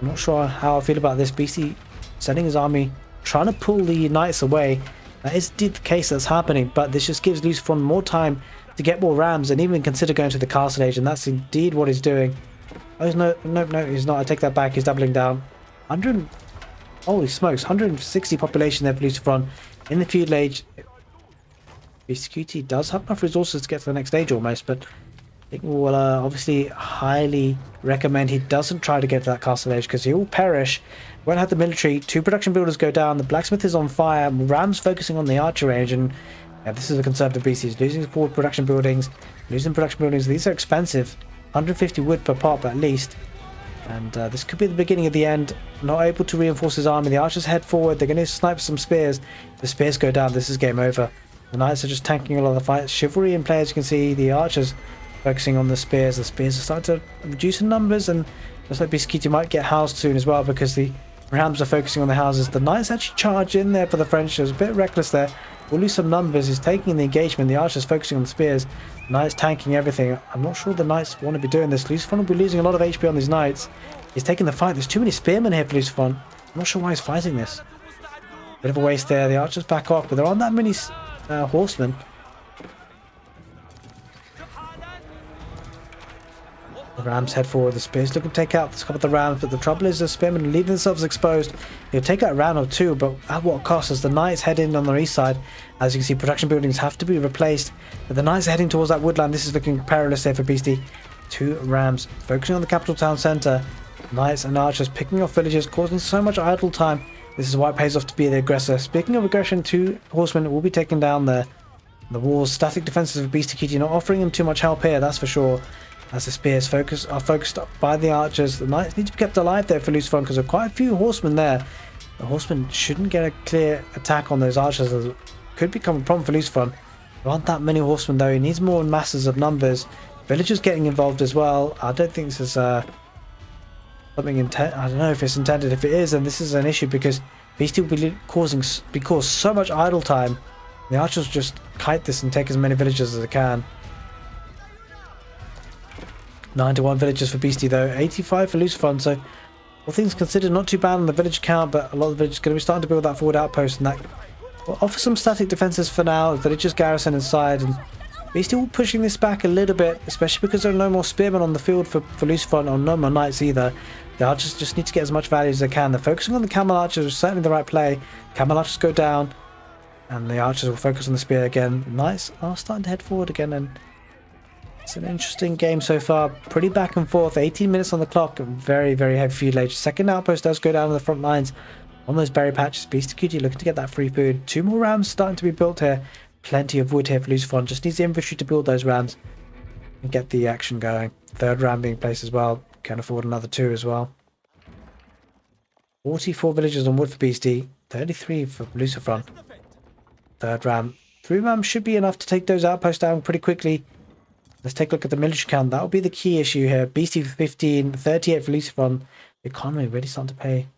I'm not sure how I feel about this. Beasty sending his army, trying to pull the knights away. That is indeed the case that's happening, but this just gives Lucifron more time to get more rams and even consider going to the castle age, and that's indeed what he's doing. Oh, no, he's not. I take that back. He's doubling down. 100, holy smokes, 160 population there for Lucifron in the feudal age. Beastyqt does have enough resources to get to the next stage almost, but I think we'll obviously highly recommend he doesn't try to get to that castle age because he will perish. Won't have the military. 2 production builders go down. The blacksmith is on fire. Rams focusing on the archer range, and yeah, this is a conservative Beasty. He's losing forward production buildings. Losing production buildings. These are expensive. 150 wood per pop at least. And this could be the beginning of the end. Not able to reinforce his army. The archers head forward. They're going to snipe some spears. The spears go down. This is game over. The knights are just tanking a lot of the fights. Chivalry in play, as you can see. The archers focusing on the spears. The spears are starting to reduce in numbers, and looks like Beastyqt might get housed soon as well because the rams are focusing on the houses. The knights actually charge in there for the French. It was a bit reckless there. We'll lose some numbers. He's taking the engagement. The archers focusing on the spears. The knights tanking everything. I'm not sure the knights want to be doing this. Lucifron will be losing a lot of HP on these knights. He's taking the fight. There's too many spearmen here for Lucifron. I'm not sure why he's fighting this. Bit of a waste there. The archers back off, but there aren't that many horsemen. The rams head forward. The spears looking to take out a couple of the rams, but the trouble is the spearmen leaving themselves exposed. He'll take out a round or 2, but at what cost? As the knights head in on the east side, as you can see, production buildings have to be replaced. But the knights are heading towards that woodland. This is looking perilous there for Beasty. 2 rams focusing on the capital town centre. Knights and archers picking off villagers, causing so much idle time. This is why it pays off to be the aggressor. Speaking of aggression, 2 horsemen will be taken down there. The walls, static defenses of Beastyqt not offering him too much help here, that's for sure. As the spears are focused by the archers. The knights need to be kept alive there for Lucifron because there are quite a few horsemen there. The horsemen shouldn't get a clear attack on those archers. It could become a problem for Lucifron. There aren't that many horsemen though. He needs more masses of numbers. Villagers getting involved as well. I don't think this is something intended. I don't know if it's intended. If it is, then this is an issue because Beasty will be causing so much idle time. The archers will just kite this and take as many villagers as they can. 91 villagers for Beasty though, 85 for Lucifron, so all things considered not too bad on the village count, but a lot of the villagers are going to be starting to build that forward outpost, and that will offer some static defenses for now. Villagers garrison inside, and Beasty will pushing this back a little bit, especially because there are no more spearmen on the field for Lucifron, or no more knights either. The archers just need to get as much value as they can. They're focusing on the camel archers, which is certainly the right play. Camel archers go down, and the archers will focus on the spear again. Knights are starting to head forward again, and it's an interesting game so far. Pretty back and forth. 18 minutes on the clock. Very, very heavy feudal age. Second outpost does go down to the front lines on those berry patches. Beastyqt looking to get that free food. 2 more rams starting to be built here. Plenty of wood here for Lucifron. Just needs the infantry to build those rams and get the action going. 3rd ram being placed as well. Can afford another 2 as well. 44 villagers on wood for Beasty. 33 for Lucifron. 3rd ram 3 rams should be enough to take those outposts down pretty quickly. Let's take a look at the military count. That'll be the key issue here. Beastie for 15, 38 for Lucifron. The economy really starting to pay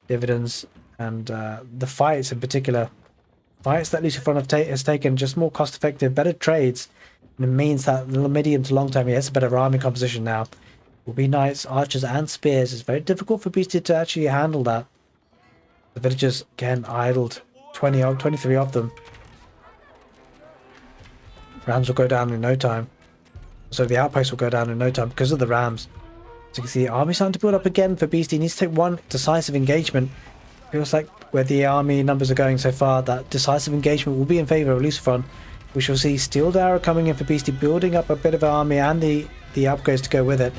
dividends. And the fights in particular. Fights that Lucifron has taken, just more cost effective, better trades. And it means that the medium to long term, he has a better army composition now. Will be knights, archers and spears. It's very difficult for Beastyqt to actually handle that. The villagers, again, idled. 23 of them. Rams will go down in no time. So the outposts will go down in no time because of the rams. So you can see the army starting to build up again for Beastyqt. He needs to take one decisive engagement. Feels like where the army numbers are going so far, that decisive engagement will be in favour of Lucifron. We shall see Steel Arrow coming in for Beastyqt, building up a bit of an army and the upgrades to go with it.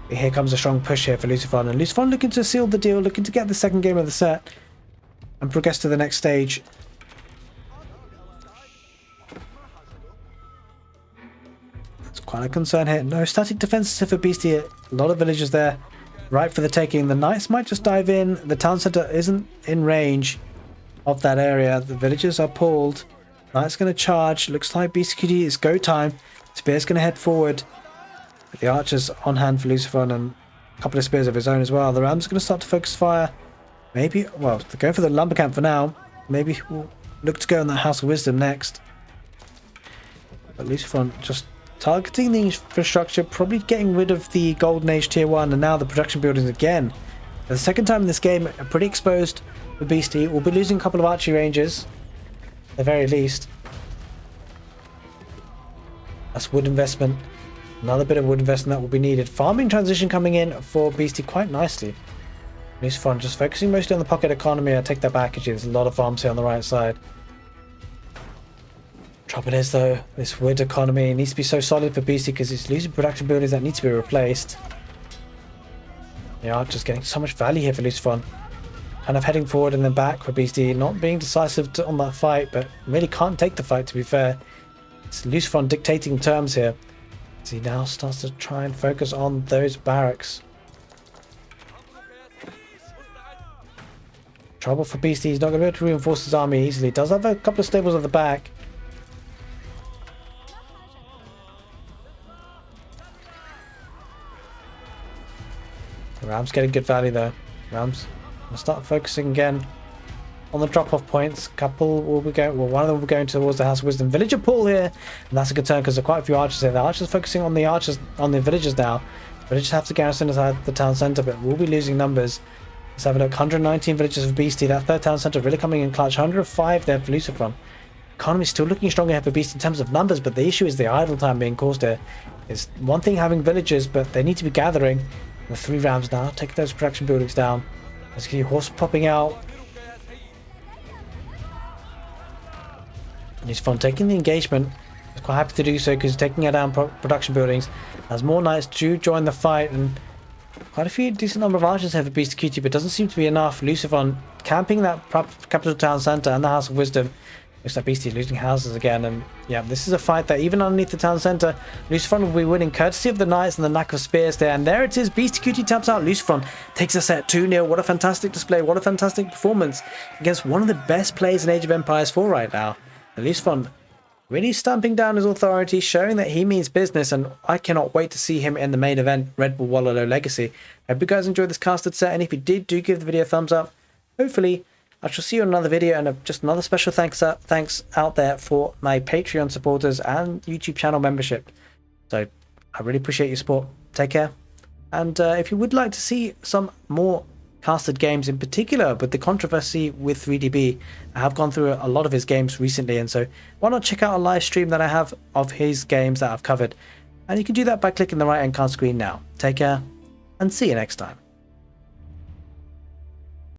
But here comes a strong push here for Lucifron. And Lucifron looking to seal the deal, looking to get the second game of the set and progress to the next stage. Quite a concern here. No static defenses for Beastyqt. A lot of villagers there. Right for the taking. The knights might just dive in. The town centre isn't in range of that area. The villagers are pulled. Knights going to charge. Looks like Beastyqt is go time. Spear's going to head forward. The archers on hand for Lucifron and a couple of spears of his own as well. The rams are going to start to focus fire. Maybe, well, they're going for the lumber camp for now. Maybe we'll look to go on that House of Wisdom next. But Lucifron just targeting the infrastructure, probably getting rid of the Golden Age Tier 1 and now the production buildings again. For the second time in this game, pretty exposed for Beastyqt. We'll be losing a couple of archery ranges, at the very least. That's wood investment. Another bit of wood investment that will be needed. Farming transition coming in for Beastyqt quite nicely. Lucifron just focusing mostly on the pocket economy. I take that back, actually. There's a lot of farms here on the right side. Trouble is though, this wood economy needs to be so solid for Beastyqt because it's losing production buildings that need to be replaced. They are just getting so much value here for Lucifron. Kind of heading forward and then back for Beastyqt, not being decisive on that fight, but really can't take the fight to be fair. It's Lucifron dictating terms here. As he now starts to try and focus on those barracks. Trouble for Beastyqt, he's not going to be able to reinforce his army easily. Does have a couple of stables at the back. Rams getting good value though. Rams will start focusing again on the drop-off points. Couple will be going. Well, one of them will be going towards the House of Wisdom. Villager pull here, and that's a concern because there are quite a few archers here. The archers focusing on the villagers now. Villagers have to garrison inside the town centre, but we'll be losing numbers. Let's have a look. 119 villagers for Beastyqt. That third town centre really coming in clutch. 105 there for Lucifron. Economy still looking stronger here for Beastyqt in terms of numbers, but the issue is the idle time being caused here. It's one thing having villagers, but they need to be gathering. The 3 rams now, take those production buildings down. Let's see horse popping out. And he's fun taking the engagement. He's quite happy to do so because he's taking down production buildings. As more knights do join the fight, and quite a few decent number of archers here for Beastyqt, but doesn't seem to be enough. Lucifron camping that capital town centre and the House of Wisdom. Looks like Beastyqt losing houses again, and yeah, this is a fight that even underneath the town centre, Lucifron will be winning courtesy of the knights and the lack of spears there. And there it is, Beastyqt taps out. Lucifron takes a set 2-0. What a fantastic display, what a fantastic performance against one of the best players in Age of Empires 4 right now. And Lucifron really stamping down his authority, showing that he means business, and I cannot wait to see him in the main event, Red Bull Wololo Legacy. I hope you guys enjoyed this casted set, and if you did, do give the video a thumbs up. Hopefully I shall see you in another video, and just another special thanks out there for my Patreon supporters and YouTube channel membership. So I really appreciate your support. Take care. And if you would like to see some more casted games, in particular with the controversy with 3DB, I have gone through a lot of his games recently, and so why not check out a live stream that I have of his games that I've covered. And you can do that by clicking the right hand card screen now. Take care and see you next time.